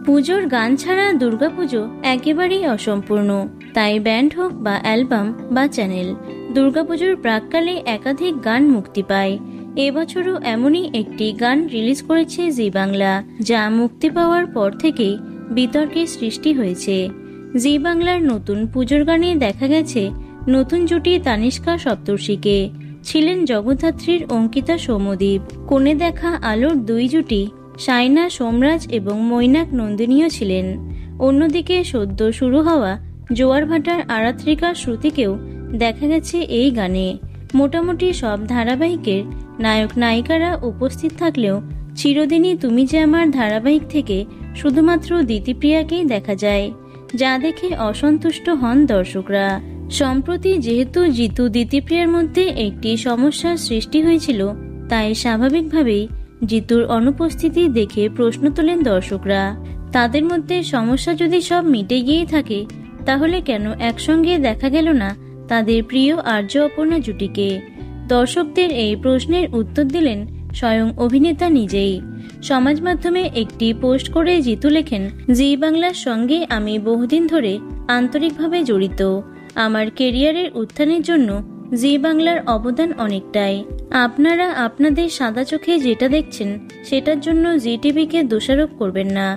পুজোর গান ছাড়া দুর্গাপুজো একেবারেই অসম্পূর্ণ। তাই ব্যান্ড হোক বা অ্যালবাম বা চ্যানেল, দুর্গাপুজোর প্রাক্কালে একাধিক গান মুক্তি পায়। এবছরও এমনই একটি গান রিলিজ করেছে জি বাংলা, যা মুক্তি পাওয়ার পর থেকেই বিতর্কের সৃষ্টি হয়েছে। জি বাংলার নতুন পুজোর গানে দেখা গেছে নতুন জুটি তানিষ্কা সপ্তর্ষিকে, ছিলেন জগদ্ধাত্রীর অঙ্কিতা সৌম্যদীপ। কোণে দেখা আলোর দুই জুটি সাইনা সোমরাজ এবং মৈনাক নন্দিনীও ছিলেন। অন্যদিকে সদ্য শুরু হওয়া জোয়ার ভাটার আরাত্রিকা শ্রুতিকেও দেখা গেছে এই গানে। মোটামুটি সব ধারাবাহিকের নায়ক নায়িকারা উপস্থিত থাকলেও চিরদিনই তুমি যে আমার ধারাবাহিক থেকে শুধুমাত্র দিতিপ্রিয়াকেই দেখা যায়, যা দেখে অসন্তুষ্ট হন দর্শকরা। সম্প্রতি যেহেতু জিতু দিতিপ্রিয়ার মধ্যে একটি সমস্যার সৃষ্টি হয়েছিল, তাই স্বাভাবিকভাবেই জিতুর অনুপস্থিতি দেখে প্রশ্ন তোলেন দর্শকরা। তাদের মধ্যে সমস্যা যদি সব মিটে গিয়েই থাকে, তাহলে কেন একসঙ্গে দেখা গেল না তাদের প্রিয় আর্য অপর্ণা জুটিকে? দর্শকদের এই প্রশ্নের উত্তর দিলেন স্বয়ং অভিনেতা নিজেই। সমাজ মাধ্যমে একটি পোস্ট করে জিতু লেখেন, জি বাংলার সঙ্গে আমি বহুদিন ধরে আন্তরিকভাবে জড়িত। আমার কেরিয়ারের উত্থানের জন্য জি বাংলার অবদান অনেকটাই। আপনারা আপনাদের সাদা চোখে যেটা দেখছেন সেটার জন্য জি টিভিকে দোষারোপ করবেন না।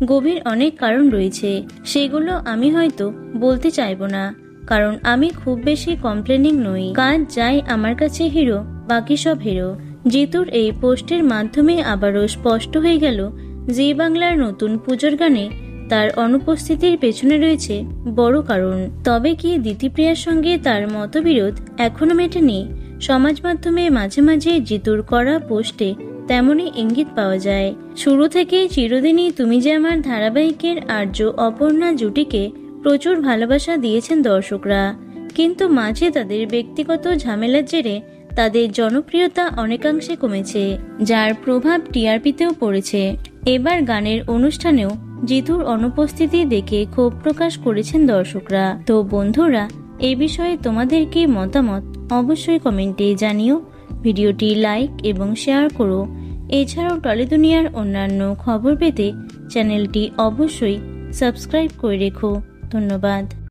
গভীর অনেক কারণ রয়েছে, সেগুলো আমি হয়তো বলতে চাইব না, কারণ আমি খুব বেশি কমপ্লেনিং নই। কাজ যাই আমার কাছে হিরো, বাকি সব হিরো। জিতুর এই পোস্টের মাধ্যমে আবারও স্পষ্ট হয়ে গেল জি বাংলার নতুন পুজোর গানে তার অনুপস্থিতির পেছনে রয়েছে বড় কারণ। তবে কি দিতিপ্রিয়ার সঙ্গে তার মতবিরোধ এখনো মেটেনি? সমাজ মাধ্যমে মাঝে মাঝে জিতুর করা পোস্টে তেমনই ইঙ্গিত পাওয়া যায়। শুরু থেকে চিরদিনই তুমি যে আমার ধারাবাহিকের আর্য অপর্ণা জুটিকে প্রচুর ভালোবাসা দিয়েছেন দর্শকরা, কিন্তু মাঝে তাদের ব্যক্তিগত ঝামেলার জেরে তাদের জনপ্রিয়তা অনেকাংশে কমেছে, যার প্রভাব টিআরপিতেও পড়েছে। এবার গানের অনুষ্ঠানেও জিতুর অনুপস্থিতি দেখে ক্ষোভ প্রকাশ করেছেন দর্শকরা। তো বন্ধুরা, এ বিষয়ে তোমাদের কি মতামত অবশ্যই কমেন্টে জানিও। ভিডিওটি লাইক এবং শেয়ার করো। এছাড়াও টলি দুনিয়ার অন্যান্য খবর পেতে চ্যানেলটি অবশ্যই সাবস্ক্রাইব করে রেখো। ধন্যবাদ।